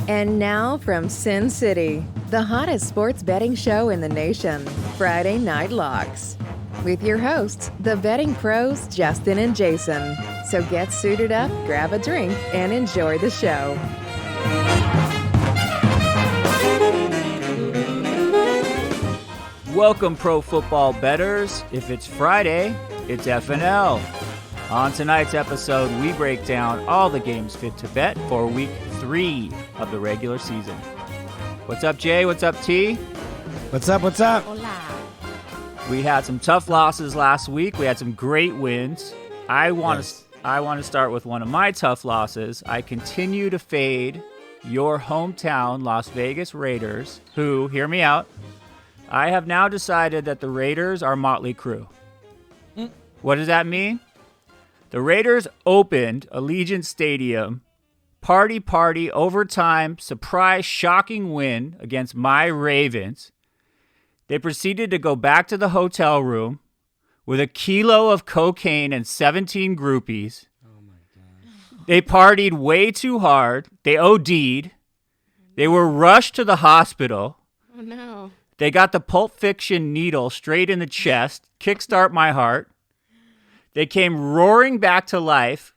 And now from Sin City, the hottest sports betting show in the nation, Friday Night Locks. With your hosts, the betting pros, Justin and Jason. So get suited up, grab a drink, and enjoy the show. Welcome, pro football bettors. If it's Friday, it's FNL. On tonight's episode, we break down all the games fit to bet for week 3 of the regular season. What's up, Jay? What's up, T? What's up? Hola. We had some tough losses last week. We had some great wins. I want to start with one of my tough losses. I continue to fade your hometown Las Vegas Raiders, who, hear me out, I have now decided that the Raiders are Motley Crue. What does that mean? The Raiders opened Allegiant Stadium, party, overtime, surprise, shocking win against my Ravens. They proceeded to go back to the hotel room with a kilo of cocaine and 17 groupies. Oh my God. They partied way too hard. They OD'd. They were rushed to the hospital. Oh, no. They got the Pulp Fiction needle straight in the chest, kickstart my heart. They came roaring back to life,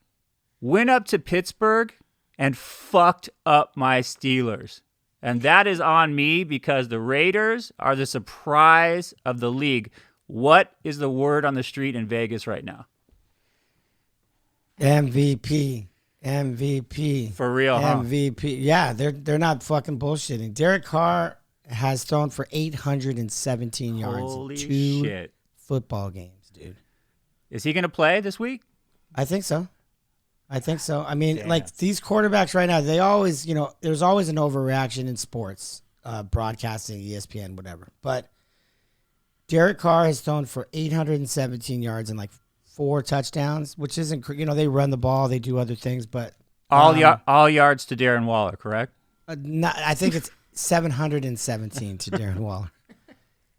went up to Pittsburgh, and fucked up my Steelers. And that is on me because the Raiders are the surprise of the league. What is the word on the street in Vegas right now? MVP. For real, huh? MVP. Yeah, they're not fucking bullshitting. Derek Carr has thrown for 817 yards Holy in 2 shit. football games, dude. Is he going to play this week? I think so. I mean, Damn. like these quarterbacks right now, they always, there's always an overreaction in sports, broadcasting, ESPN, whatever. But Derek Carr has thrown for 817 yards and like 4 touchdowns, which isn't, they run the ball, they do other things, but All yards to Darren Waller, correct? I think it's 717 to Darren Waller.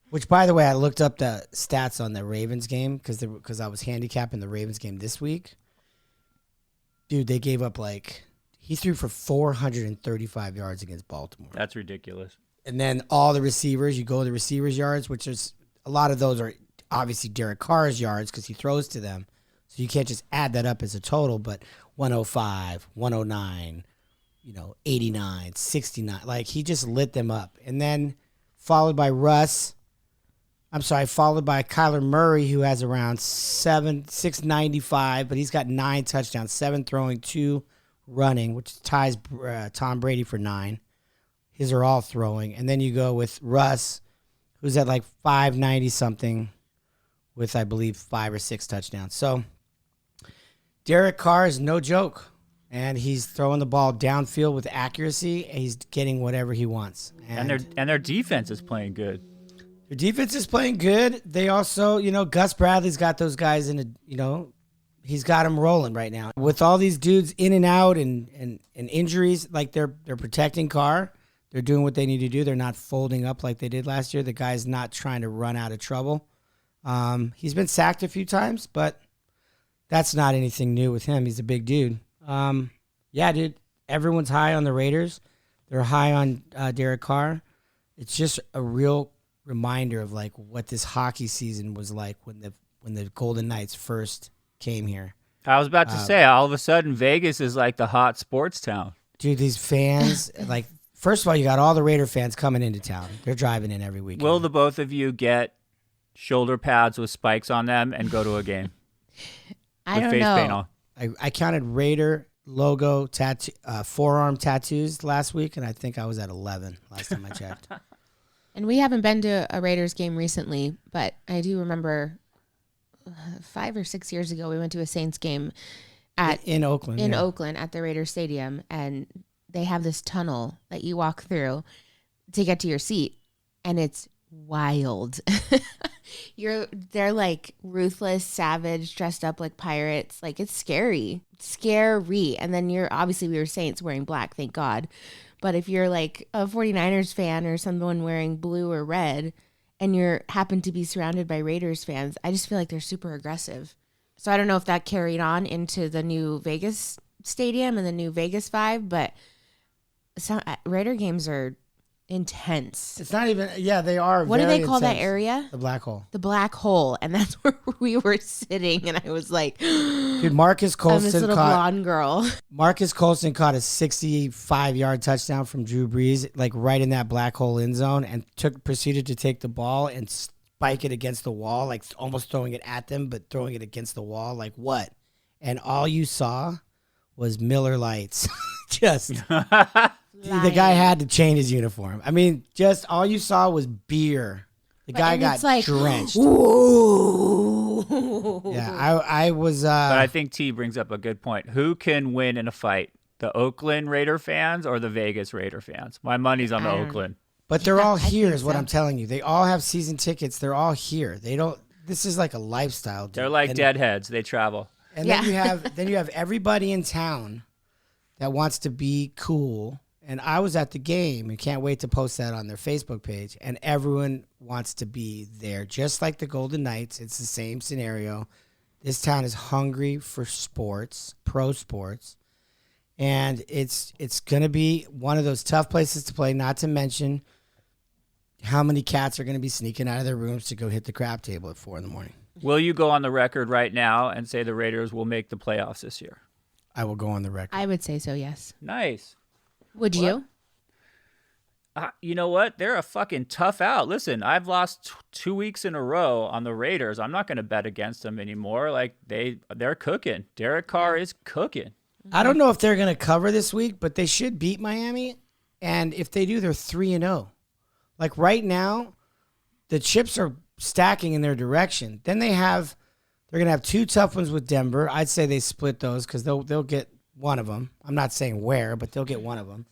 Which, by the way, I looked up the stats on the Ravens game because I was handicapping the Ravens game this week. Dude, they gave up he threw for 435 yards against Baltimore. That's ridiculous. And then all the receivers, you go to the receivers' yards, which is a lot of those are obviously Derek Carr's yards because he throws to them. So you can't just add that up as a total, but 105, 109, 89, 69. Like, he just lit them up. And then followed by Kyler Murray, who has around 695, but he's got 9 touchdowns, 7 throwing, 2 running, which ties Tom Brady for 9. His are all throwing. And then you go with Russ, who's at 590-something with, I believe, 5 or 6 touchdowns. So Derek Carr is no joke, and he's throwing the ball downfield with accuracy, and he's getting whatever he wants. And their defense is playing good. Their defense is playing good. They also, Gus Bradley's got those guys he's got them rolling right now. With all these dudes in and out and injuries, they're protecting Carr. They're doing what they need to do. They're not folding up like they did last year. The guy's not trying to run out of trouble. He's been sacked a few times, but that's not anything new with him. He's a big dude. Yeah, dude, everyone's high on the Raiders. They're high on Derek Carr. It's just a real reminder of what this hockey season was like when the Golden Knights first came here. I was about to say, all of a sudden, Vegas is like the hot sports town. Dude, these fans, first of all, you got all the Raider fans coming into town. They're driving in every weekend. Will the both of you get shoulder pads with spikes on them and go to a game? I don't face know. paint on? I counted Raider logo tattoo, forearm tattoos last week, and I think I was at 11 last time I checked. And we haven't been to a Raiders game recently, but I do remember 5 or 6 years ago, we went to a Saints game in Oakland. Oakland at the Raiders Stadium, and they have this tunnel that you walk through to get to your seat, and it's wild. They're like ruthless, savage, dressed up like pirates. Like, it's scary. And then obviously we were Saints wearing black, thank God. But if you're like a 49ers fan or someone wearing blue or red and you're happen to be surrounded by Raiders fans, I just feel like they're super aggressive. So I don't know if that carried on into the new Vegas stadium and the new Vegas vibe, but some Raider games are intense. It's not even. Yeah, they are. What do very they call that intense. area? The black hole. The black hole, and that's where we were sitting, and I was like, Dude, Marcus I'm this Colston little caught. blonde girl. Marcus Colston caught a 65-yard touchdown from Drew Brees, like right in that black hole end zone, and proceeded to take the ball and spike it against the wall, like almost throwing it at them, but throwing it against the wall. Like what? And all you saw was Miller Lights. Just the guy had to change his uniform. I mean, just all you saw was beer. The guy got drenched. Whoa. Yeah, I was. But I think T brings up a good point. Who can win in a fight? The Oakland Raider fans or the Vegas Raider fans? My money's on the Oakland. But they're all here, is what so. I'm telling you. They all have season tickets. They're all here. They don't. This is like a lifestyle. Dude. They're like deadheads. They travel. And then you have everybody in town that wants to be cool. And I was at the game and can't wait to post that on their Facebook page. And everyone wants to be there, just like the Golden Knights. It's the same scenario. This town is hungry for sports, pro sports. And it's going to be one of those tough places to play, not to mention how many cats are going to be sneaking out of their rooms to go hit the crap table at 4 a.m. Will you go on the record right now and say the Raiders will make the playoffs this year? I will go on the record. I would say so, yes. Nice. Would you? You know what? They're a fucking tough out. Listen, I've lost 2 weeks in a row on the Raiders. I'm not going to bet against them anymore. Like they're cooking. Derek Carr is cooking. I don't know if they're going to cover this week, but they should beat Miami. And if they do, they're 3-0. Like right now, the chips are stacking in their direction. Then they're going to have 2 tough ones with Denver. I'd say they split those because they'll get one of them. I'm not saying where, but they'll get one of them.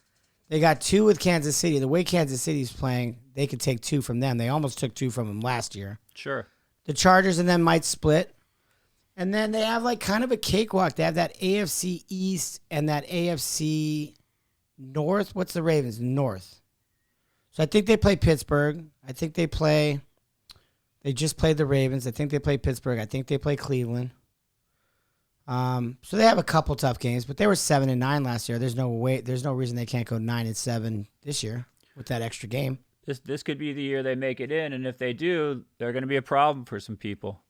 They got 2 with Kansas City. The way Kansas City's playing, they could take 2 from them. They almost took 2 from them last year. Sure. The Chargers and them might split. And then they have like kind of a cakewalk. They have that AFC East and that AFC North. What's the Ravens? North. So I think they play Pittsburgh. I think they just played the Ravens. I think they play Pittsburgh. I think they play Cleveland. So they have a couple tough games, but they were 7-9 last year. There's no reason they can't go 9-7 this year with that extra game. This could be the year they make it in, and if they do, they're going to be a problem for some people.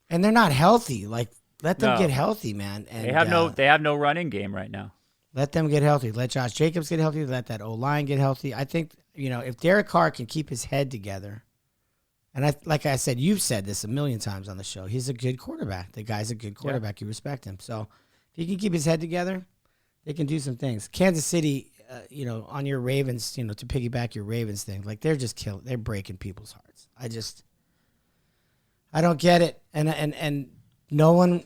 And they're not healthy. Like let them get healthy, man. And they have no running game right now. Let them get healthy. Let Josh Jacobs get healthy. Let that O-line get healthy. I think if Derek Carr can keep his head together. And like I said, you've said this a million times on the show. He's a good quarterback. The guy's a good quarterback. Yeah. You respect him. So if he can keep his head together, they can do some things. Kansas City, on your Ravens, to piggyback your Ravens thing, like they're just they're breaking people's hearts. I don't get it. And no one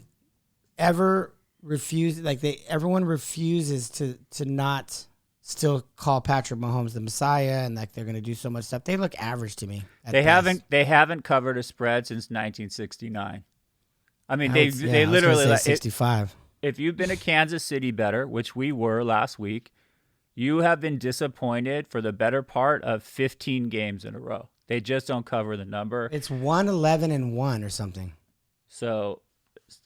ever refuses. Everyone refuses to not still call Patrick Mahomes the Messiah, and like they're going to do so much stuff. They look average to me. They haven't covered a spread since 1969. I mean, they literally 65. If you've been a Kansas City bettor, which we were last week, you have been disappointed for the better part of 15 games in a row. They just don't cover the number. It's 1-11-1 or something. So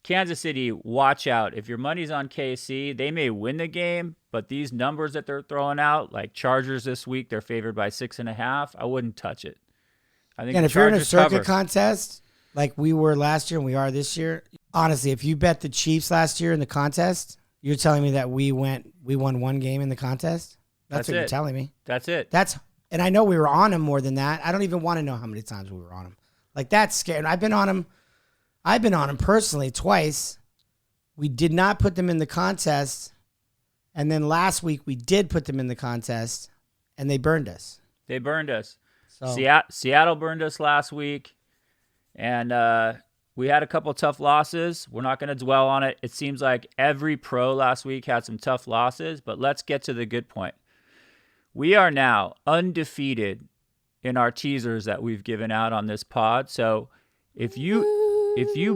Kansas City, watch out. If your money's on KC, they may win the game, but these numbers that they're throwing out, like Chargers this week, they're favored by 6.5. I wouldn't touch it. I think. And if you're in a circuit contest like we were last year and we are this year, honestly, if you bet the Chiefs last year in the contest, you're telling me that we won one game in the contest? That's what you're telling me. That's it. And I know we were on them more than that. I don't even want to know how many times we were on them. Like that's scary. And I've been on them personally twice. We did not put them in the contest. And then last week we did put them in the contest, and they burned us. So. Seattle burned us last week, and we had a couple tough losses. We're not going to dwell on it. It seems like every pro last week had some tough losses, but let's get to the good point. We are now undefeated in our teasers that we've given out on this pod. So if you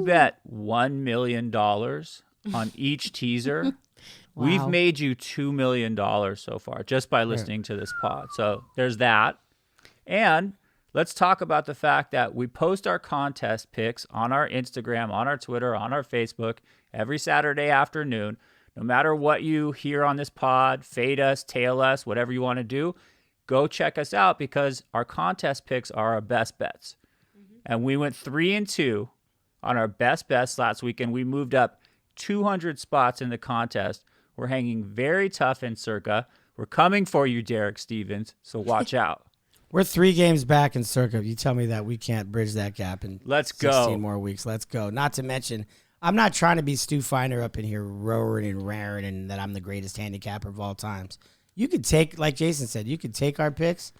bet $1 million on each teaser, wow. We've made you $2 million so far just by listening to this pod. So there's that. And let's talk about the fact that we post our contest picks on our Instagram, on our Twitter, on our Facebook every Saturday afternoon. no matter what you hear on this pod, fade us, tail us, whatever you want to do, go check us out because our contest picks are our best bets. And we went 3-2 on our best bets last week, and we moved up 200 spots in the contest. We're hanging very tough in Circa. We're coming for you, Derek Stevens, so watch out. We're 3 games back in Circa. You tell me that we can't bridge that gap in Let's 16 go. more weeks. Let's go. Not to mention, I'm not trying to be Stu Feiner up in here roaring and raring and that I'm the greatest handicapper of all times. You could take, like Jason said, you could take our picks.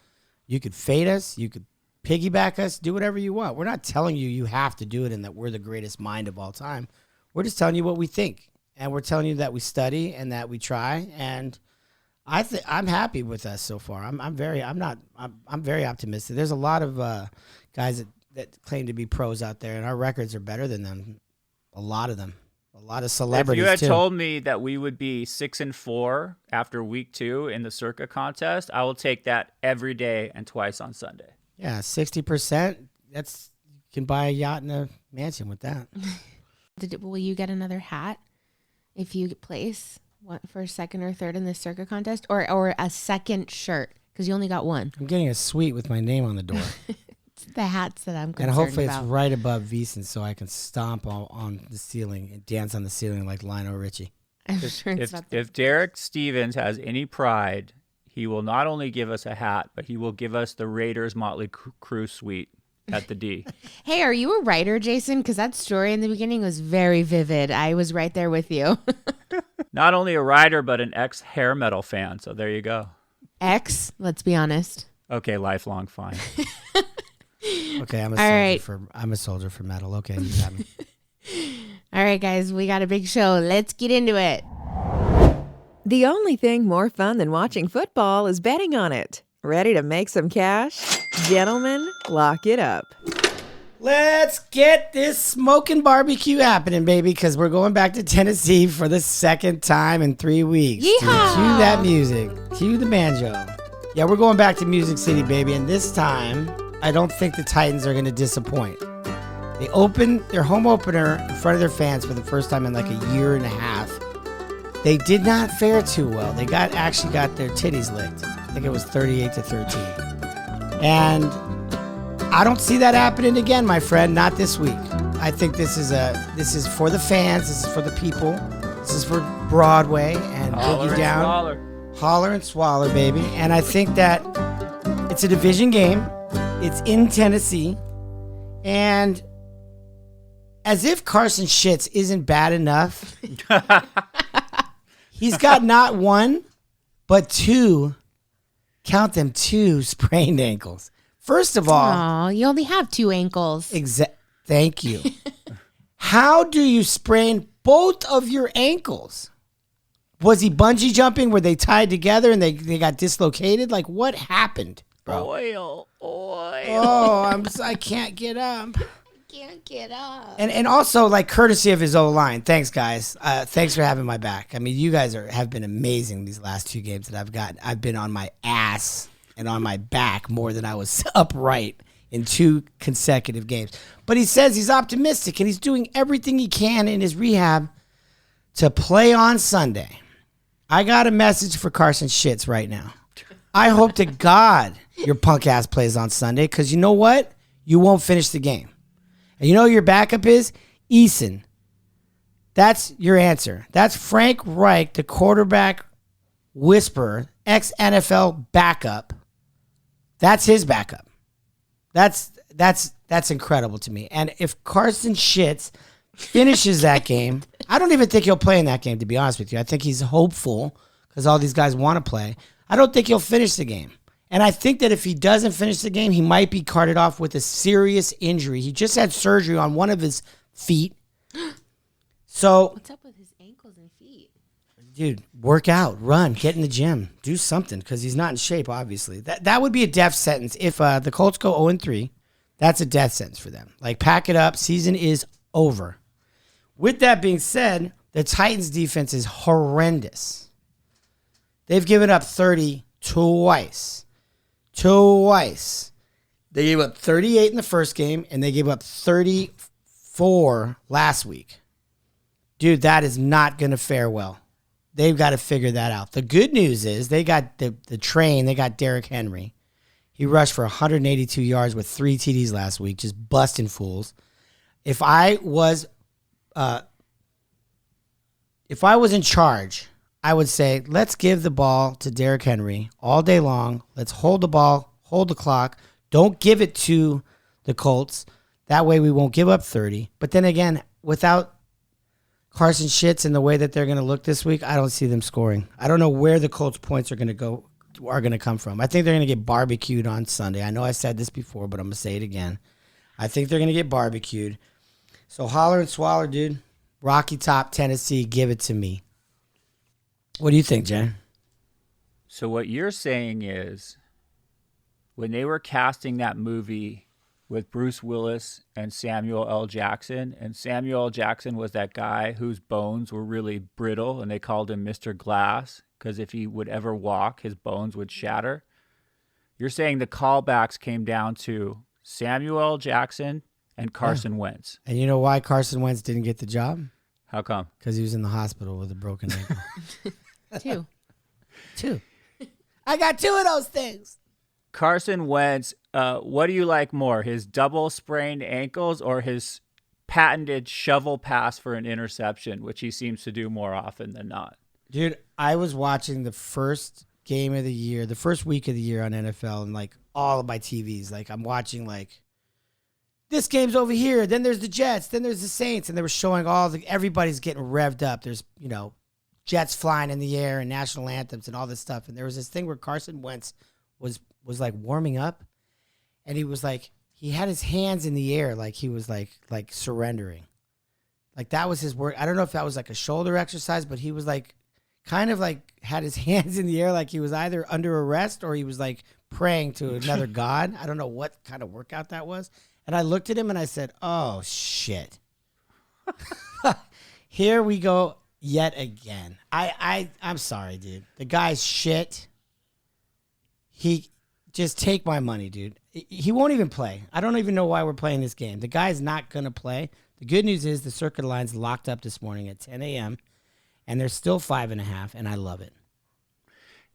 You could fade us. You could piggyback us. Do whatever you want. We're not telling you you have to do it and that we're the greatest mind of all time. We're just telling you what we think. And we're telling you that we study and that we try. And I'm happy with us so far. I'm very optimistic. There's a lot of guys that claim to be pros out there, and our records are better than them. A lot of them. A lot of celebrities. If you had too. told me that we would be 6-4 after week 2 in the Circa contest, I will take that every day and twice on Sunday. Yeah, 60%. You can buy a yacht and a mansion with that. Will you get another hat if you place for second or third in the Circa contest, or a second shirt because you only got one? I'm getting a suite with my name on the door. It's the hats that I'm concerned And hopefully about. it's right above Veasan so I can stomp on the ceiling and dance on the ceiling like Lionel Richie. I'm sure it's not there. If Derek Stevens has any pride, he will not only give us a hat, but he will give us the Raiders Motley Crue suite at the D. Hey, are you a writer, Jason? Because that story in the beginning was very vivid. I was right there with you. Not only a writer, but an ex-hair metal fan. So there you go. Let's be honest. Okay, lifelong fine. Okay, I'm a soldier for metal. Okay, you got me. All right, guys, we got a big show. Let's get into it. The only thing more fun than watching football is betting on it. Ready to make some cash? Gentlemen, lock it up. Let's get this smoking barbecue happening, baby, because we're going back to Tennessee for the second time in 3 weeks. Yeehaw! Dude, cue that music. Cue the banjo. Yeah, we're going back to Music City, baby, and this time, I don't think the Titans are going to disappoint. They opened their home opener in front of their fans for the first time in like a year and a half. They did not fare too well. They actually got their titties licked. I think it was 38-13. And I don't see that happening again, my friend. Not this week. I think this is for the fans. This is for the people. This is for Broadway and Boogie Down. Holler and swallow, baby. And I think that it's a division game. It's in Tennessee. And as if Carson Shits isn't bad enough, he's got not one, but two, count them, two sprained ankles. First of all, Aw, you only have 2 ankles. Thank you. How do you sprain both of your ankles? Was he bungee jumping? Were they tied together and they got dislocated? Like, what happened, bro? Oil. Oh, I can't get up. Can't get up. And also, like, courtesy of his O-line. Thanks, guys. Thanks for having my back. I mean, you guys have been amazing these last 2 games that I've got. I've been on my ass and on my back more than I was upright in 2 consecutive games. But he says he's optimistic and he's doing everything he can in his rehab to play on Sunday. I got a message for Carson Shits right now. I hope to God your punk ass plays on Sunday because you know what? You won't finish the game. And you know who your backup is? Eason. That's your answer. That's Frank Reich, the quarterback whisperer, ex-NFL backup. That's his backup. That's incredible to me. And if Carson Shits finishes that game, I don't even think he'll play in that game, to be honest with you. I think he's hopeful because all these guys want to play. I don't think he'll finish the game. And I think that if he doesn't finish the game, he might be carted off with a serious injury. He just had surgery on one of his feet. So, What's up with his ankles and feet? dude, work out, run, get in the gym, do something because he's not in shape, obviously. That would be a death sentence. If the Colts go 0-3, that's a death sentence for them. Like, pack it up. Season is over. With that being said, the Titans' defense is horrendous. They've given up 30 twice. They gave up 38 in the first game, and they gave up 34 last week. Dude, that is not going to fare well. they've got to figure that out. The good news is they got the train. They got Derrick Henry. He rushed for 182 yards with 3 TDs last week, just busting fools. If I was in charge, I would say, let's give the ball to Derrick Henry all day long. Let's hold the ball, hold the clock. Don't give it to the Colts. That way we won't give up 30. But then again, without Carson Shits and the way that they're going to look this week, I don't see them scoring. I don't know where the Colts points are going to come from. I think they're going to get barbecued on Sunday. I know I said this before, but I'm going to say it again. I think they're going to get barbecued. So holler and swaller, dude. Rocky Top, Tennessee, give it to me. What do you think, Jay? So what you're saying is when they were casting that movie with Bruce Willis and Samuel L. Jackson, and Samuel L. Jackson was that guy whose bones were really brittle, and they called him Mr. Glass because if he would ever walk, his bones would shatter. You're saying the callbacks came down to Samuel L. Jackson and Carson Wentz. And you know why Carson Wentz didn't get the job? How come? Because he was in the hospital with a broken ankle. 2. I got 2 of those things. Carson Wentz, what do you like more, his double sprained ankles or his patented shovel pass for an interception, which he seems to do more often than not? Dude, I was watching the first game of the year, the first week of the year on NFL, and like all of my TVs. Like I'm watching like this game's over here, then there's the Jets, then there's the Saints, and they were showing everybody's getting revved up. There's, Jets flying in the air and national anthems and all this stuff. And there was this thing where Carson Wentz was like warming up, and he was like, he had his hands in the air like he was like surrendering. Like that was his work. I don't know if that was like a shoulder exercise, but he was like kind of like had his hands in the air like he was either under arrest or he was like praying to another god. I don't know what kind of workout that was. And I looked at him and I said, oh, shit. Here we go yet again. I'm sorry, dude. The guy's shit. He just take my money, dude. He won't even play. I don't even know why we're playing this game. The guy's not going to play. The good news is the circuit line's locked up this morning at 10 a.m., and they're still 5.5, and I love it.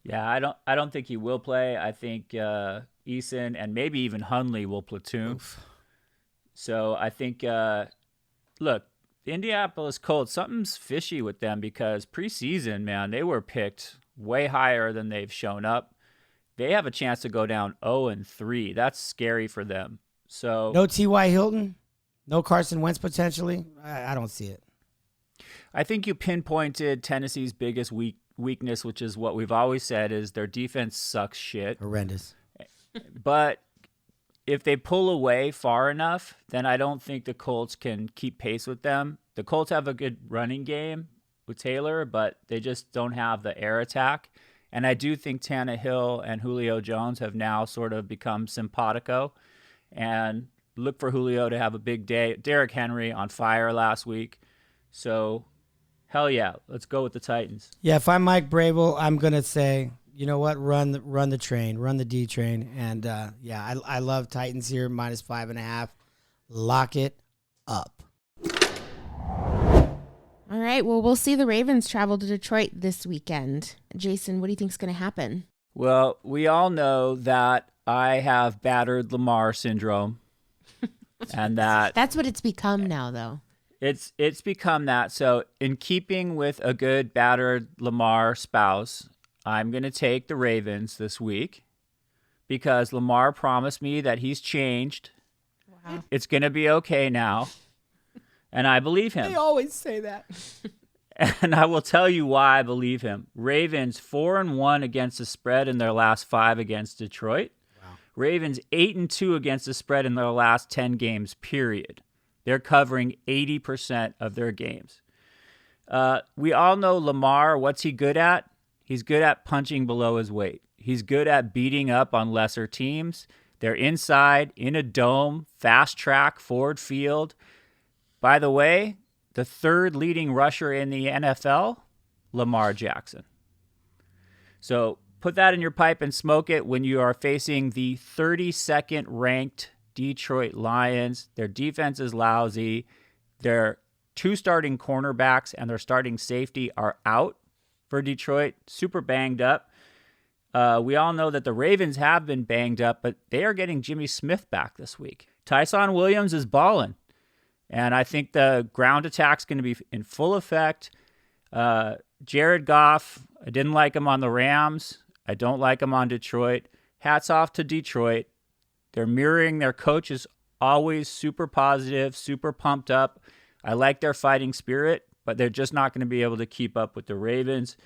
Yeah, I don't think he will play. I think Eason and maybe even Hundley will platoon. Oof. So I think, look, the Indianapolis Colts, something's fishy with them because preseason, man, they were picked way higher than they've shown up. They have a chance to go down 0-3. That's scary for them. So no T.Y. Hilton, no Carson Wentz potentially. I don't see it. I think you pinpointed Tennessee's biggest weakness, which is what we've always said is their defense sucks shit. Horrendous. But if they pull away far enough, then I don't think the Colts can keep pace with them. The Colts have a good running game with Taylor, but they just don't have the air attack. And I do think Tannehill and Julio Jones have now sort of become simpatico. And look for Julio to have a big day. Derrick Henry on fire last week. So, hell yeah, let's go with the Titans. Yeah, if I'm Mike Brable, I'm going to say, you know what, run the train, run the D train. And, I love Titans here, -5.5. Lock it up. All right. Well, we'll see the Ravens travel to Detroit this weekend. Jason, what do you think is going to happen? Well, we all know that I have battered Lamar syndrome. And that's what it's become now, though. It's become that. So in keeping with a good battered Lamar spouse, I'm going to take the Ravens this week because Lamar promised me that he's changed. Wow. It's going to be okay now. And I believe him. They always say that. And I will tell you why I believe him. Ravens 4-1 against the spread in their last 5 against Detroit. Wow. Ravens 8-2 against the spread in their last 10 games, period. They're covering 80% of their games. We all know Lamar, what's he good at? He's good at punching below his weight. He's good at beating up on lesser teams. They're inside, in a dome, fast track, Ford Field. By the way, the third leading rusher in the NFL, Lamar Jackson. So put that in your pipe and smoke it when you are facing the 32nd ranked Detroit Lions. Their defense is lousy. Their 2 starting cornerbacks and their starting safety are out. for Detroit, super banged up. We all know that the Ravens have been banged up, but they are getting Jimmy Smith back this week. Tyson Williams is balling, and I think the ground attack's going to be in full effect. Jared Goff, I didn't like him on the Rams. I don't like him on Detroit. Hats off to Detroit. They're mirroring their coach is always super positive, super pumped up. I like their fighting spirit, but they're just not going to be able to keep up with the Ravens.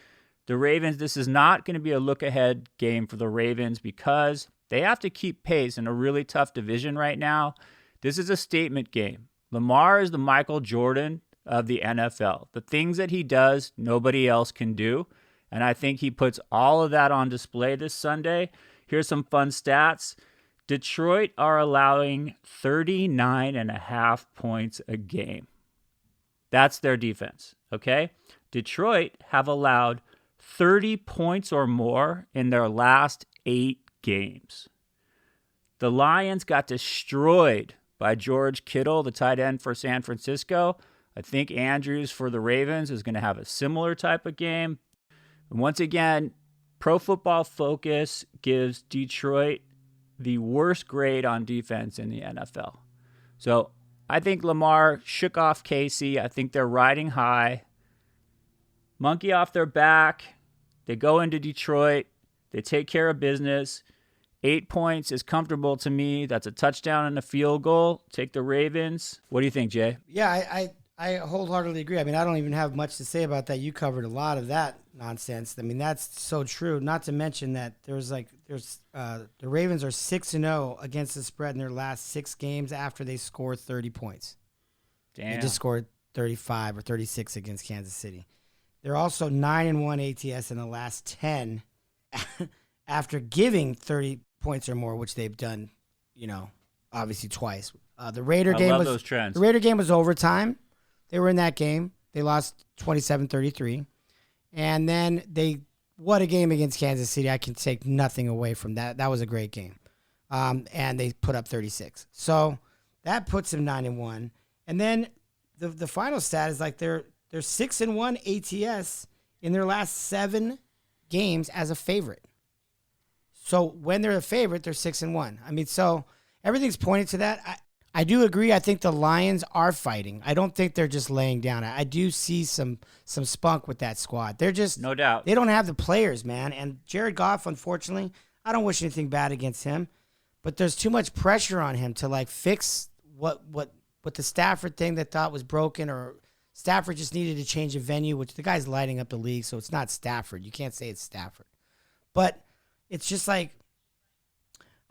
The Ravens, this is not going to be a look-ahead game for the Ravens because they have to keep pace in a really tough division right now. This is a statement game. Lamar is the Michael Jordan of the NFL. The things that he does, nobody else can do. And I think he puts all of that on display this Sunday. Here's some fun stats. Detroit are allowing 39.5 points a game. That's their defense, okay? Detroit have allowed 30 points or more in their last 8 games. The Lions got destroyed by George Kittle, the tight end for San Francisco. I think Andrews for the Ravens is going to have a similar type of game. And once again, Pro Football Focus gives Detroit the worst grade on defense in the NFL. So I think Lamar shook off Casey. I think they're riding high. Monkey off their back. They go into Detroit. They take care of business. 8 points is comfortable to me. That's a touchdown and a field goal. Take the Ravens. What do you think, Jay? Yeah, I wholeheartly agree. I mean, I don't even have much to say about that. You covered a lot of that nonsense. I mean, that's so true. Not to mention that the Ravens are 6-0 against the spread in their last 6 games after they scored 30 points. Damn. They just scored 35 or 36 against Kansas City. They're also 9-1 ATS in the last 10 after giving 30 points or more, which they've done, obviously twice. The Raider game was those trends. The Raider game was overtime. They were in that game. They lost 27-33. And then what a game against Kansas City. I can take nothing away from that. That was a great game. And they put up 36. So that puts them 9-1. And then the final stat is like they're 6-1 ATS in their last 7 games as a favorite. So when they're a favorite, they're 6-1. I mean, so everything's pointing to that. I do agree. I think the Lions are fighting. I don't think they're just laying down. I do see some spunk with that squad. They're just no doubt. They don't have the players, man. And Jared Goff, unfortunately, I don't wish anything bad against him, but there's too much pressure on him to fix what the Stafford thing that thought was broken, or Stafford just needed to change a venue, which the guy's lighting up the league, so it's not Stafford. You can't say it's Stafford, but it's just I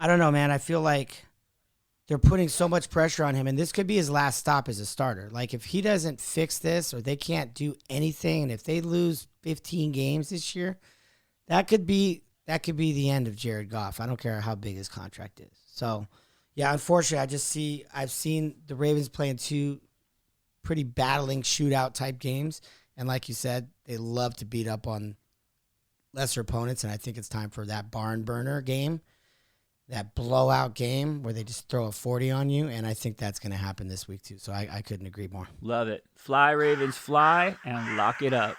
don't know, man. I feel like they're putting so much pressure on him, and this could be his last stop as a starter. If he doesn't fix this, or they can't do anything, and if they lose 15 games this year, that could be the end of Jared Goff. I don't care how big his contract is. So, yeah, unfortunately, I've seen the Ravens playing 2 pretty battling shootout type games, and like you said, they love to beat up on lesser opponents, and I think it's time for that barn burner game. That blowout game where they just throw a 40 on you, and I think that's going to happen this week too. So I couldn't agree more. Love it. Fly, Ravens, fly, and lock it up.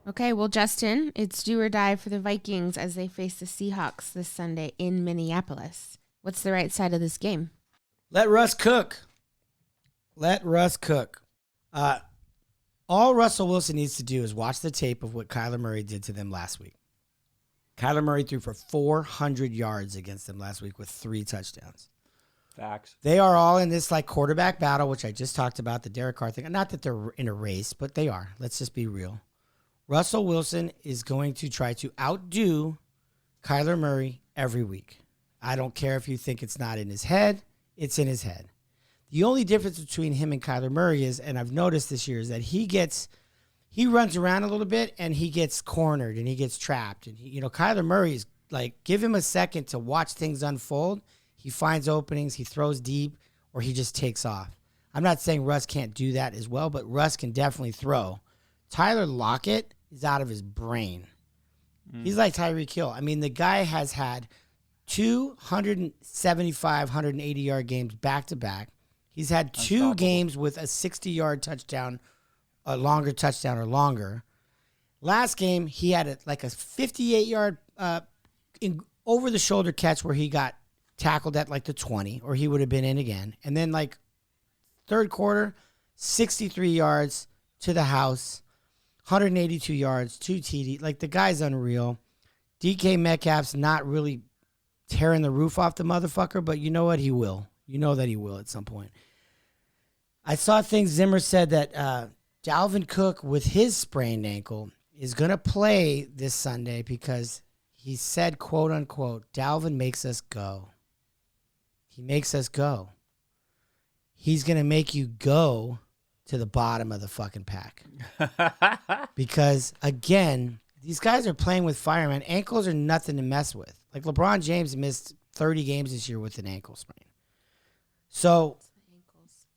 Okay, well, Justin, it's do or die for the Vikings as they face the Seahawks this Sunday in Minneapolis. What's the right side of this game? Let Russ cook. All Russell Wilson needs to do is watch the tape of what Kyler Murray did to them last week. Kyler Murray threw for 400 yards against them last week with 3 touchdowns. Facts. They are all in this quarterback battle, which I just talked about, the Derek Carr thing. Not that they're in a race, but they are. Let's just be real. Russell Wilson is going to try to outdo Kyler Murray every week. I don't care if you think it's not in his head. It's in his head. The only difference between him and Kyler Murray is, and I've noticed this year, is that he runs around a little bit and he gets cornered and he gets trapped. And Kyler Murray is give him a second to watch things unfold. He finds openings, he throws deep, or he just takes off. I'm not saying Russ can't do that as well, but Russ can definitely throw. Tyler Lockett is out of his brain. He's like Tyreek Hill. I mean, the guy has had 275, 180-yard games back-to-back. He's had 2 games with a 60-yard touchdown a longer touchdown or longer. Last game, he had a 58-yard over-the-shoulder catch where he got tackled at like the 20, or he would have been in again. And then like third quarter, 63 yards to the house, 182 yards, 2 TD. Like, the guy's unreal. DK Metcalf's not really tearing the roof off the motherfucker, but you know what? He will. You know that he will at some point. I saw things Zimmer said that Dalvin Cook, with his sprained ankle, is going to play this Sunday because he said, quote unquote, Dalvin makes us go. He makes us go. He's going to make you go to the bottom of the fucking pack. Because, again, these guys are playing with fire, man. Ankles are nothing to mess with. Like, LeBron James missed 30 games this year with an ankle sprain. So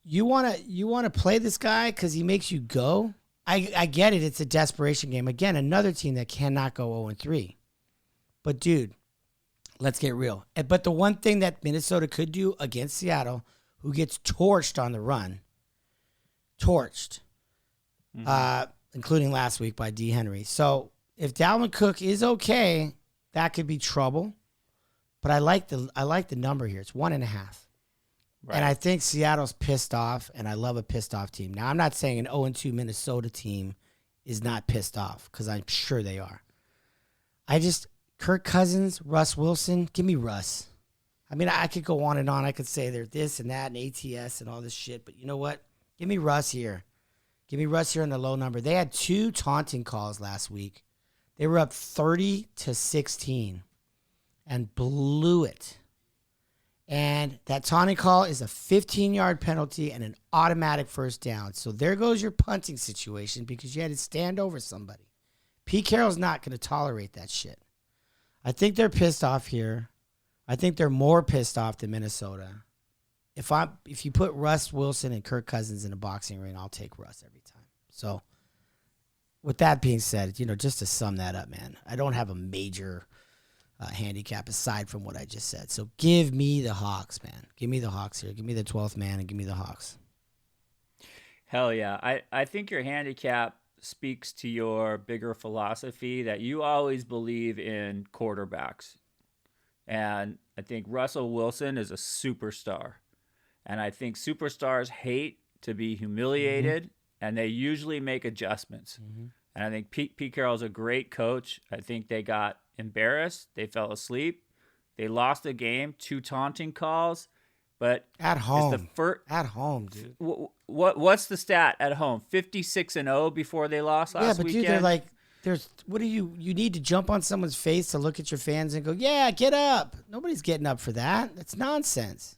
you want to play this guy because he makes you go? I get it. It's a desperation game. Again, another team that cannot go 0-3. But, dude, let's get real. But the one thing that Minnesota could do against Seattle, who gets torched on the run, including last week by D. Henry. So if Dalvin Cook is okay, that could be trouble. But I like the number here. It's 1.5. Right. And I think Seattle's pissed off, and I love a pissed off team. Now, I'm not saying an 0-2 Minnesota team is not pissed off, because I'm sure they are. Kirk Cousins, Russ Wilson, give me Russ. I mean, I could go on and on. I could say they're this and that and ATS and all this shit, but you know what? Give me Russ here. Give me Russ here in the low number. They had 2 taunting calls last week. They were up 30-16 and blew it. And that taunting call is a 15-yard penalty and an automatic first down. So there goes your punting situation because you had to stand over somebody. Pete Carroll's not going to tolerate that shit. I think they're pissed off here. I think they're more pissed off than Minnesota. If you put Russ Wilson and Kirk Cousins in a boxing ring, I'll take Russ every time. So with that being said, just to sum that up, man, I don't have a major handicap aside from what I just said. So give me the Hawks, man. Give me the Hawks here. Give me the 12th man and give me the Hawks. Hell yeah. I think your handicap speaks to your bigger philosophy that you always believe in quarterbacks. And I think Russell Wilson is a superstar. And I think superstars hate to be humiliated, and they usually make adjustments. And I think Pete Carroll's a great coach. I think they got embarrassed. They fell asleep. They lost the game, 2 taunting calls. But at home, at home, dude. What's the stat at home? 56-0 before they lost last weekend. Yeah, but dude, you need to jump on someone's face to look at your fans and go, yeah, get up. Nobody's getting up for that. That's nonsense.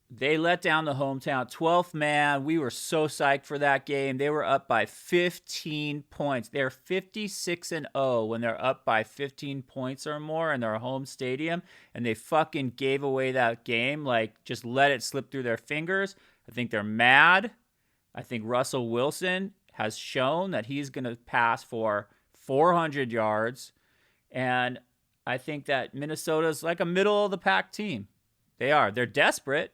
They let down the hometown 12th man. We were so psyched for that game. They were up by 15 points. They're 56-0 when they're up by 15 points or more in their home stadium, and they fucking gave away that game. Like, just let it slip through their fingers. I think they're mad. I think Russell Wilson has shown that he's going to pass for 400 yards, and I think that Minnesota's like a middle-of-the-pack team. They are. They're desperate.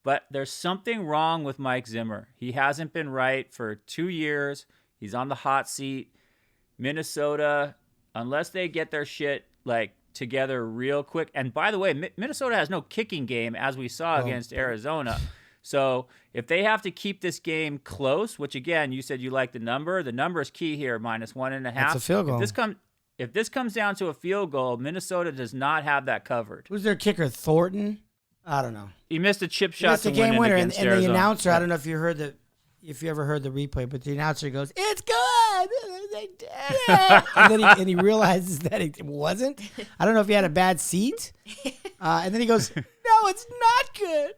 But there's something wrong with Mike Zimmer. He hasn't been right for 2 years. He's on the hot seat. Minnesota, unless they get their shit together real quick. And by the way, Minnesota has no kicking game, as we saw against Arizona. So if they have to keep this game close, which again, you said you like the number is key here, -1.5. That's a field goal. If this comes down to a field goal, Minnesota does not have that covered. Who's their kicker? Thornton? I don't know. He missed a chip shot to game win winner, and the announcer. I don't know if you ever heard the replay, but the announcer goes, "It's good, they did it," and he realizes that it wasn't. I don't know if he had a bad seat, and then he goes, "No, it's not good.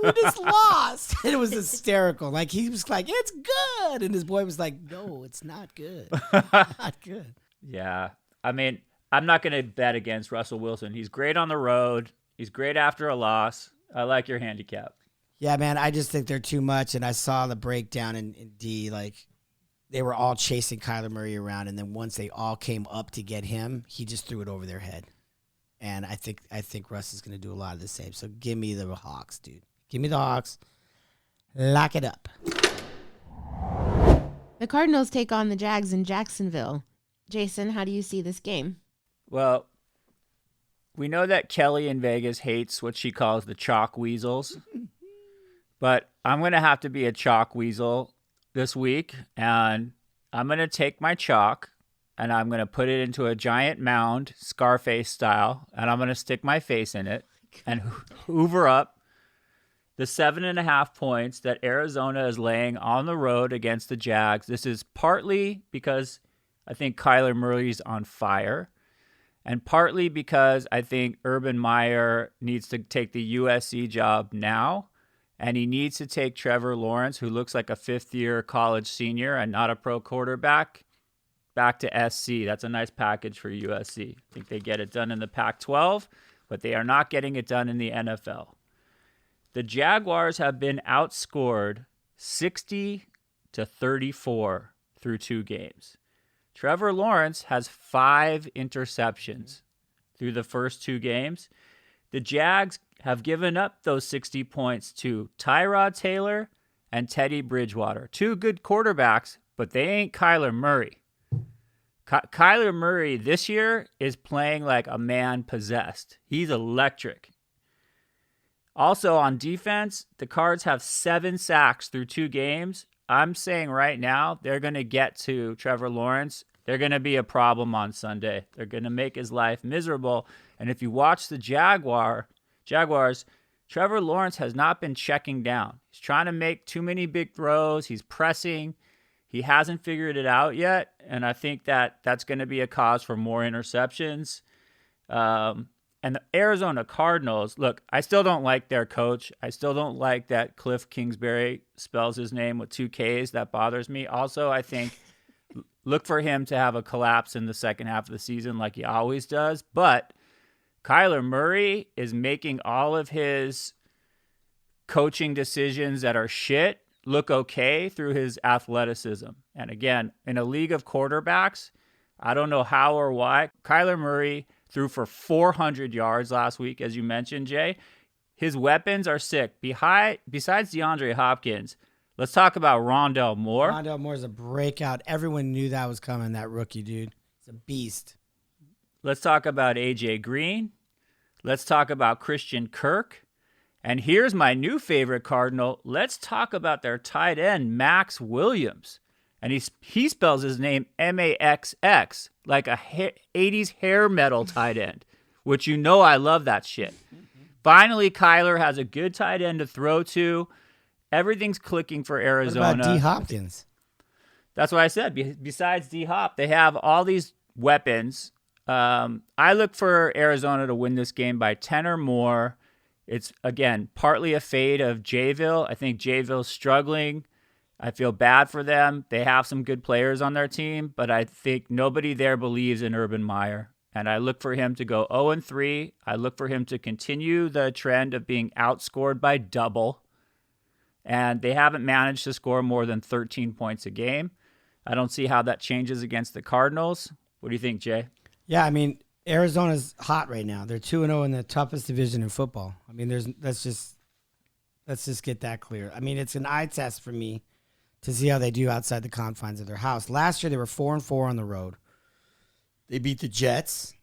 We just lost." And it was hysterical. Like, he was like, "It's good," and his boy was like, "No, it's not good. Not good." Yeah, I mean, I'm not going to bet against Russell Wilson. He's great on the road. He's great after a loss. I like your handicap. Yeah, man, I just think they're too much. And I saw the breakdown in D. Like, they were all chasing Kyler Murray around, and then once they all came up to get him, he just threw it over their head. And I think Russ is going to do a lot of the same. So give me the Hawks, dude. Give me the Hawks. Lock it up. The Cardinals take on the Jags in Jacksonville. Jason, how do you see this game? Well, we know that Kelly in Vegas hates what she calls the chalk weasels, but I'm going to have to be a chalk weasel this week, and I'm going to take my chalk and I'm going to put it into a giant mound, Scarface style, and I'm going to stick my face in it and hoover up the 7.5 points that Arizona is laying on the road against the Jags. This is partly because I think Kyler Murray's on fire, and partly because I think Urban Meyer needs to take the USC job now, and he needs to take Trevor Lawrence, who looks like a fifth-year college senior and not a pro quarterback, back to SC. That's a nice package for USC. I think they get it done in the Pac-12, but they are not getting it done in the NFL. The Jaguars have been outscored 60-34 through 2 games. Trevor Lawrence has 5 interceptions through the first 2 games. The Jags have given up those 60 points to Tyrod Taylor and Teddy Bridgewater. 2 good quarterbacks, but they ain't Kyler Murray. Kyler Murray this year is playing like a man possessed. He's electric. Also on defense, the Cards have 7 sacks through 2 games. I'm saying right now they're going to get to Trevor Lawrence. They're going to be a problem on Sunday. They're going to make his life miserable. And if you watch the Jaguars, Trevor Lawrence has not been checking down. He's trying to make too many big throws. He's pressing. He hasn't figured it out yet, and I think that that's going to be a cause for more interceptions. And the Arizona Cardinals, look, I still don't like their coach. I still don't like that Cliff Kingsbury spells his name with 2 Ks. That bothers me. Also, I think look for him to have a collapse in the second half of the season like he always does. But Kyler Murray is making all of his coaching decisions that are shit look okay through his athleticism. And again, in a league of quarterbacks, I don't know how or why. Kyler Murray threw for 400 yards last week, as you mentioned, Jay. His weapons are sick. Besides DeAndre Hopkins, let's talk about Rondale Moore. Rondale Moore's a breakout. Everyone knew that was coming, that rookie, dude. He's a beast. Let's talk about A.J. Green. Let's talk about Christian Kirk. And here's my new favorite Cardinal. Let's talk about their tight end, Max Williams. And he spells his name M-A-X-X, like a 80s hair metal tight end, which you know I love that shit. Finally, Kyler has a good tight end to throw to. Everything's clicking for Arizona. What about D. Hopkins? That's what I said. Besides D. Hop, they have all these weapons. I look for Arizona to win this game by 10 or more. It's, again, partly a fade of Jayville. I think Jayville's struggling. I feel bad for them. They have some good players on their team, but I think nobody there believes in Urban Meyer. And I look for him to go 0-3. I look for him to continue the trend of being outscored by double. And they haven't managed to score more than 13 points a game. I don't see how that changes against the Cardinals. What do you think, Jay? Yeah, I mean, Arizona's hot right now. They're 2-0 in the toughest division in football. I mean, let's just get that clear. I mean, it's an eye test for me to see how they do outside the confines of their house. Last year, they were 4-4 on the road. They beat the Jets.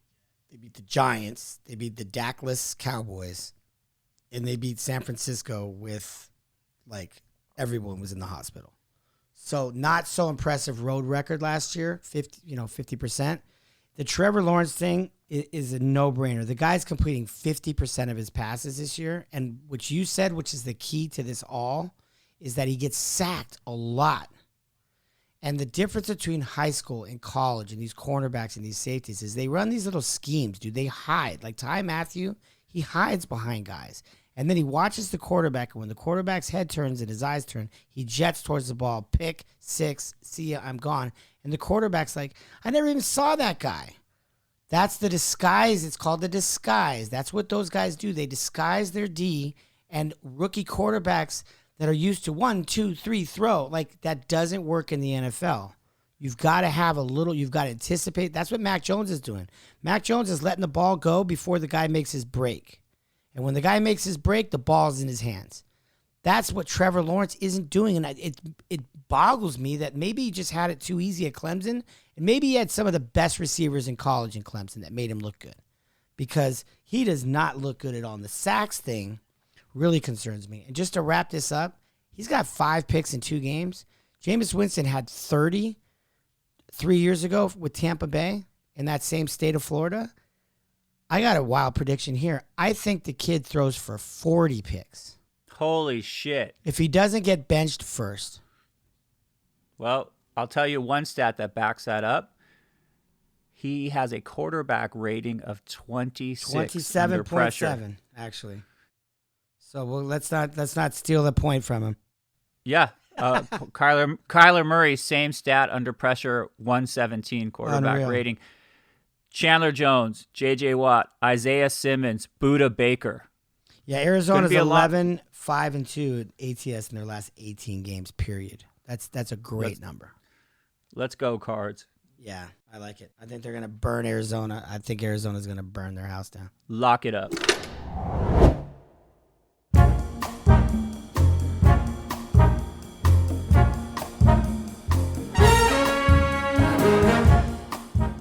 They beat the Giants. They beat the Dakless Cowboys. And they beat San Francisco with, like, everyone was in the hospital. So not so impressive road record last year, 50%. The Trevor Lawrence thing is a no-brainer. The guy's completing 50% of his passes this year, and what you said, which is the key to this all, is that he gets sacked a lot. And the difference between high school and college and these cornerbacks and these safeties is they run these little schemes, dude. They hide. Like Ty Matthew, he hides behind guys. And then he watches the quarterback, and when the quarterback's head turns and his eyes turn, he jets towards the ball, pick, 6, see ya, I'm gone. And the quarterback's like, I never even saw that guy. That's the disguise. It's called the disguise. That's what those guys do. They disguise their D, and rookie quarterbacks that are used to 1, 2, 3 throw, like that doesn't work in the NFL. You've got to have you've got to anticipate. That's what Mac Jones is doing. Mac Jones is letting the ball go before the guy makes his break. And when the guy makes his break, the ball's in his hands. That's what Trevor Lawrence isn't doing, and it boggles me that maybe he just had it too easy at Clemson, and maybe he had some of the best receivers in college in Clemson that made him look good, because he does not look good at all. And the sacks thing really concerns me. And just to wrap this up, he's got 5 picks in 2 games. Jameis Winston had 30 3 years ago with Tampa Bay in that same state of Florida. I got a wild prediction here. I think the kid throws for 40 picks. Holy shit. If he doesn't get benched first. Well, I'll tell you one stat that backs that up. He has a quarterback rating of 26 under pressure. 27.7, actually. So let's not steal the point from him. Yeah. Kyler Murray, same stat under pressure, 117 quarterback Unreal. rating. Chandler Jones, J.J. Watt, Isaiah Simmons, Buda Baker. Yeah, Arizona's be a lot- 11-5-2 at ATS in their last 18 games, period. That's a great number. Let's go, Cards. Yeah, I like it. I think they're going to burn Arizona. I think Arizona's going to burn their house down. Lock it up.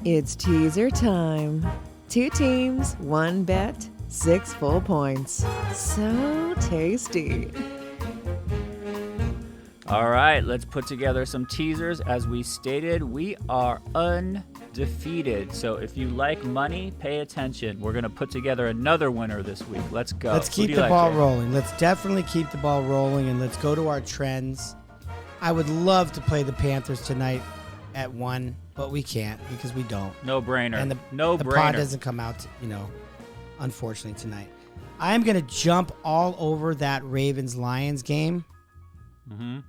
It's teaser time. 2 teams, 1 bet, 6 full points. So tasty. All right, let's put together some teasers. As we stated, we are undefeated. So if you like money, pay attention. We're going to put together another winner this week. Let's go. Let's Who keep do you the like, ball Jay? rolling. Let's definitely keep the ball rolling, and let's go to our trends. I would love to play the Panthers tonight at 1, but we can't because we don't. No brainer. And the no-brainer. pod doesn't come out, unfortunately tonight. I am going to jump all over that Ravens-Lions game. Mm-hmm.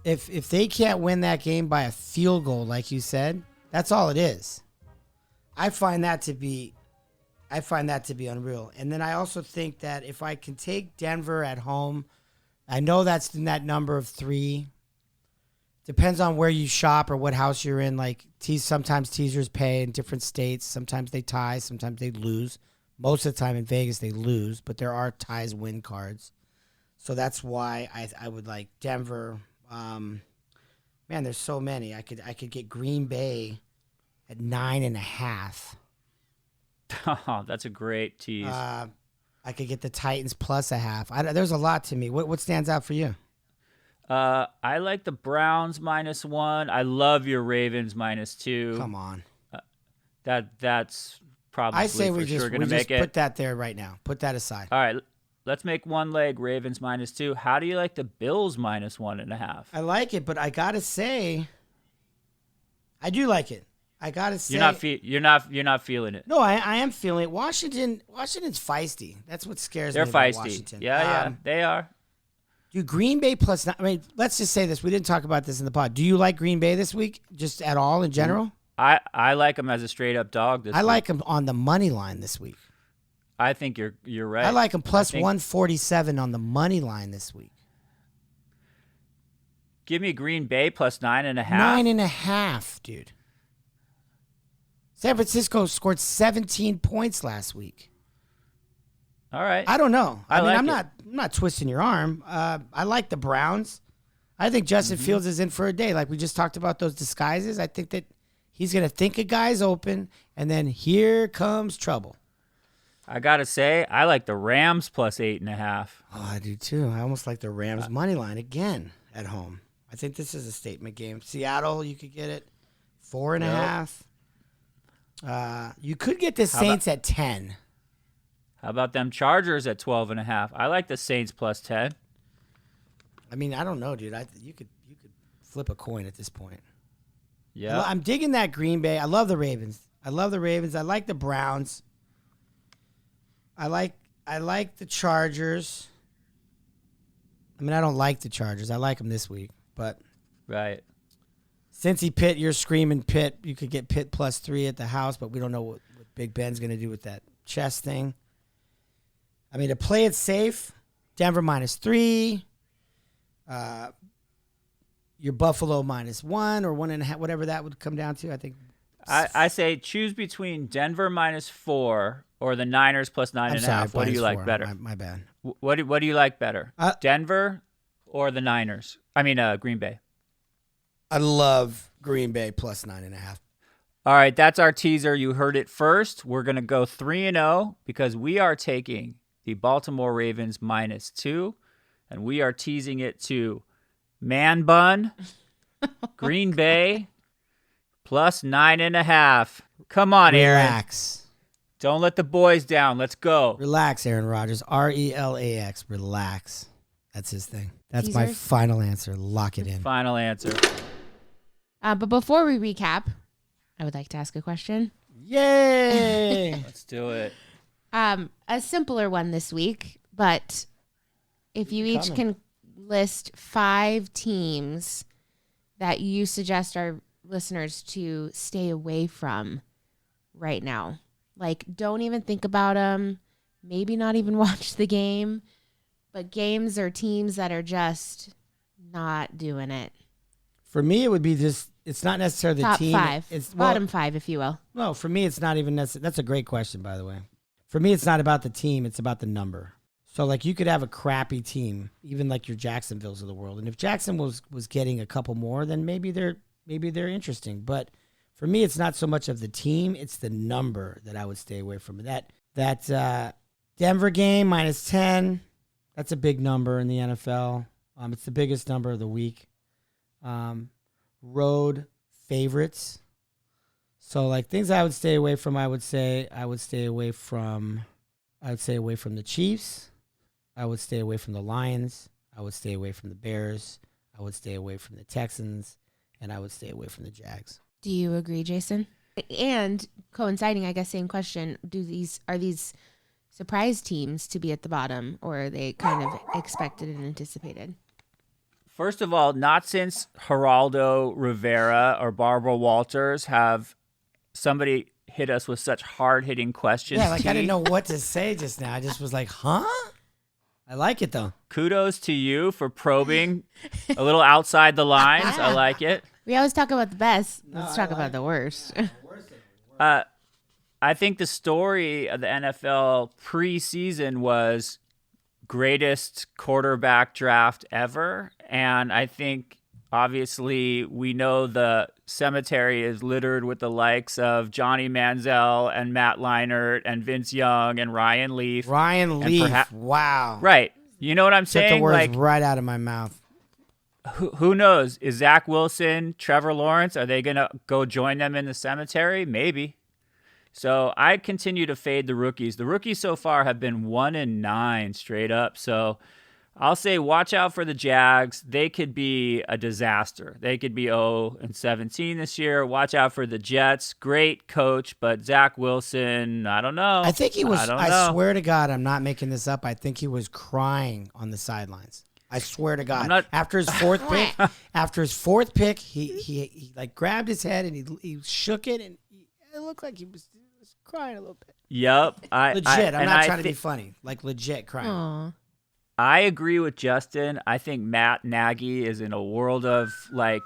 If they can't win that game by a field goal, like you said, that's all it is. I find that to be unreal. And then I also think that if I can take Denver at home, I know that's in that number of 3. Depends on where you shop or what house you're in. Like sometimes teasers pay in different states. Sometimes they tie. Sometimes they lose. Most of the time in Vegas they lose, but there are ties win cards. So that's why I would like Denver. Man, there's so many. I could get Green Bay at 9.5. Oh, that's a great tease. I could get the Titans plus a half. There's a lot to me. What stands out for you? I like the Browns -1. I love your Ravens -2. Come on. That's probably I say for we sure just going to make it. put that there right now. Put that aside. All right, let's make one leg Ravens -2. How do you like the Bills -1.5? I like it, but I gotta say, I do like it. I gotta say, You're not feeling it. No, I am feeling it. Washington's feisty. That's what scares They're me about feisty. Washington. Yeah, they are. Do Green Bay plus 9? I mean, let's just say this. We didn't talk about this in the pod. Do you like Green Bay this week, just at all in general? I like them as a straight up dog this week. I like them on the money line this week. I think you're right. I like them plus 147 on the money line this week. Give me Green Bay plus 9.5. 9.5, dude. San Francisco scored 17 points last week. All right. I don't know. I mean, like I'm it. not twisting your arm. I like the Browns. I think Justin Fields is in for a day. Like we just talked about those disguises. I think that he's going to think a guy's open, and then here comes trouble. I got to say, I like the Rams plus 8.5. Oh, I do too. I almost like the Rams money line again at home. I think this is a statement game. Seattle, you could get it 4.5. You could get the Saints at 10. How about them Chargers at 12.5? I like the Saints plus 10. I mean, I don't know, dude. You could flip a coin at this point. Yeah. I'm digging that Green Bay. I love the Ravens. I like the Browns. I like the Chargers. I mean, I don't like the Chargers. I like them this week, but Right. Cincy Pitt, you're screaming Pitt. You could get Pitt plus 3 at the house, but we don't know what Big Ben's going to do with that chest thing. I mean, to play it safe, Denver -3. Your Buffalo -1 or 1.5, whatever that would come down to. I think. I say choose between Denver -4 or the Niners plus 9.5. What do you like -4. better? My bad. What do you like better? Denver or the Niners? I mean, Green Bay. I love Green Bay plus 9.5. All right, that's our teaser. You heard it first. We're going to go 3-0 because we are taking the Baltimore Ravens -2, and we are teasing it to Man Bun, Green Bay, plus 9.5. Come on, Aaron. Relax. Don't let the boys down. Let's go. Relax, Aaron Rodgers. RELAX. Relax. That's his thing. That's my Teasers? final answer. Lock it in. Final answer. But before we recap, I would like to ask a question. Yay! Let's do it. A simpler one this week, but if you each can list 5 teams that you suggest our listeners to stay away from right now. Like, don't even think about them. Maybe not even watch the game. But games or teams that are just not doing it. For me, it would be just, it's not necessarily the Top team. 5. It's Bottom 5, if you will. No, for me, it's not even necessary. That's a great question, by the way. For me, it's not about the team. It's about the number. So, like, you could have a crappy team, even like your Jacksonvilles of the world. And if Jackson was getting a couple more, then maybe they're interesting. But for me, it's not so much of the team. It's the number that I would stay away from. That Denver game, -10. That's a big number in the NFL. It's the biggest number of the week. Road favorites. So, like, things I would stay away from, I would stay away from the Chiefs. I would stay away from the Lions. I would stay away from the Bears. I would stay away from the Texans. And I would stay away from the Jags. Do you agree, Jason? And coinciding, I guess, same question. Are these surprise teams to be at the bottom, or are they kind of expected and anticipated? First of all, not since Geraldo Rivera or Barbara Walters have somebody hit us with such hard-hitting questions. Yeah, like T. I didn't know what to say just now. I just was like, huh? I like it, though. Kudos to you for probing a little outside the lines. I like it. We always talk about the best. Let's talk I about like the worst. I think the story of the NFL preseason was greatest quarterback draft ever. And I think, obviously, we know the cemetery is littered with the likes of Johnny Manziel and Matt Leinart and Vince Young and Ryan Leaf. Wow. Right. You know what I'm Took saying? the words Like, right out of my mouth. who knows? Is Zach Wilson, Trevor Lawrence, are they going to go join them in the cemetery? Maybe. So I continue to fade the rookies. The rookies so far have been 1-9 straight up. So I'll say watch out for the Jags. They could be a disaster. They could be 0-17 this year. Watch out for the Jets. Great coach, but Zach Wilson, I don't know. I think he was, I don't I know. swear to God, I'm not making this up. I think he was crying on the sidelines. I swear to God. After his fourth pick, he like grabbed his head and he shook it, and it looked like he was crying a little bit. Yep. Legit. I'm not trying to be funny. Like, legit crying. Aww. I agree with Justin. I think Matt Nagy is in a world of, like,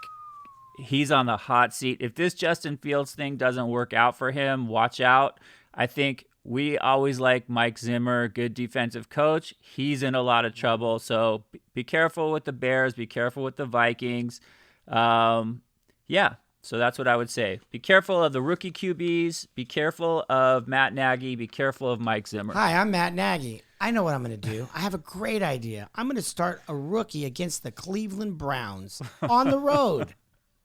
he's on the hot seat. If this Justin Fields thing doesn't work out for him, watch out. I think we always like Mike Zimmer, good defensive coach. He's in a lot of trouble. So be careful with the Bears. Be careful with the Vikings. Yeah. So that's what I would say. Be careful of the rookie QBs. Be careful of Matt Nagy. Be careful of Mike Zimmer. Hi, I'm Matt Nagy. I know what I'm going to do. I have a great idea. I'm going to start a rookie against the Cleveland Browns on the road.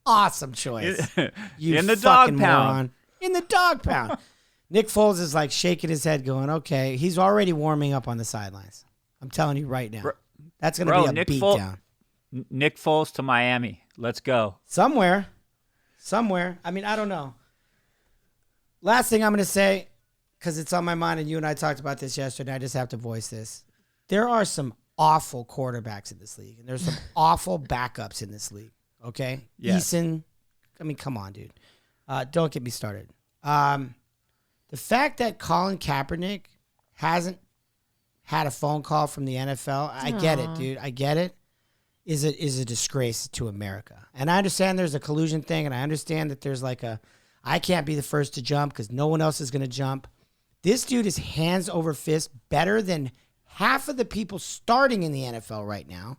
Awesome choice. You in the fucking dog pound. moron. In the dog pound. Nick Foles is like shaking his head going, okay. He's already warming up on the sidelines. I'm telling you right now. That's going to be a beatdown. Nick Foles to Miami. Let's go. Somewhere. I mean, I don't know. Last thing I'm going to say, because it's on my mind, and you and I talked about this yesterday, I just have to voice this. There are some awful quarterbacks in this league, and there's some awful backups in this league, okay? Yes. Eason, I mean, come on, dude. Don't get me started. The fact that Colin Kaepernick hasn't had a phone call from the NFL, I get it, dude. I get it. Is a disgrace to America. And I understand there's a collusion thing, and I understand that there's like I can't be the first to jump because no one else is going to jump. This dude is hands over fist better than half of the people starting in the NFL right now,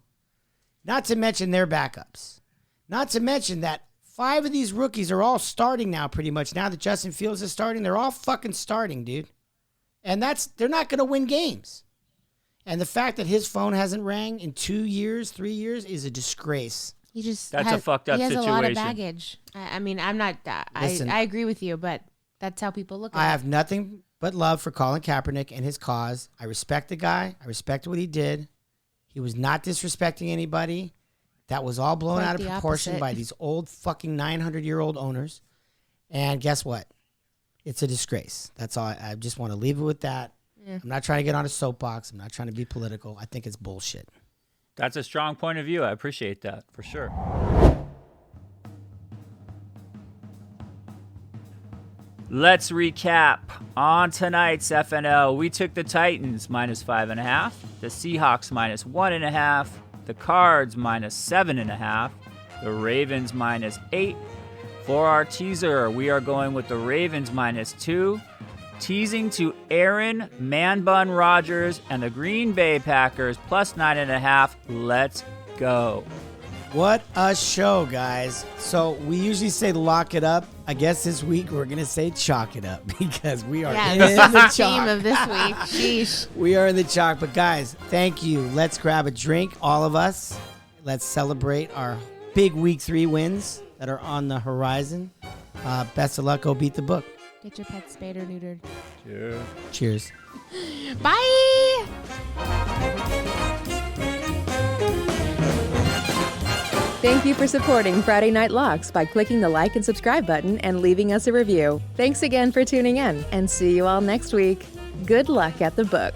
not to mention their backups. Not to mention that 5 of these rookies are all starting now pretty much. Now that Justin Fields is starting, they're all fucking starting, dude. And they're not going to win games. And the fact that his phone hasn't rang in 2 years, 3 years is a disgrace. That's a fucked up situation. He has a lot of baggage. I mean, I'm not. Listen, I agree with you, but that's how people look at it. I have nothing but love for Colin Kaepernick and his cause. I respect the guy. I respect what he did. He was not disrespecting anybody. That was all blown out of proportion by these old fucking 900-year-old owners. And guess what? It's a disgrace. That's all. I just want to leave it with that. Yeah. I'm not trying to get on a soapbox. I'm not trying to be political. I think it's bullshit. That's a strong point of view. I appreciate that for sure. Let's recap on tonight's FNL. We took the Titans -5.5, the Seahawks -1.5, the Cards -7.5, the Ravens -8. For our teaser, we are going with the Ravens -2, teasing to Aaron Man Bun Rodgers and the Green Bay Packers +9.5. Let's go. What a show, guys. So we usually say lock it up. I guess this week we're going to say chalk it up because we are in this the is the chalk. theme of this week. Sheesh. We are in the chalk. But guys, thank you. Let's grab a drink, all of us. Let's celebrate our big week 3 wins that are on the horizon. Best of luck. Go beat the book. Get your pet spayed or neutered. Cheers. Cheers. Bye. Thank you for supporting Friday Night Locks by clicking the like and subscribe button and leaving us a review. Thanks again for tuning in, and see you all next week. Good luck at the book.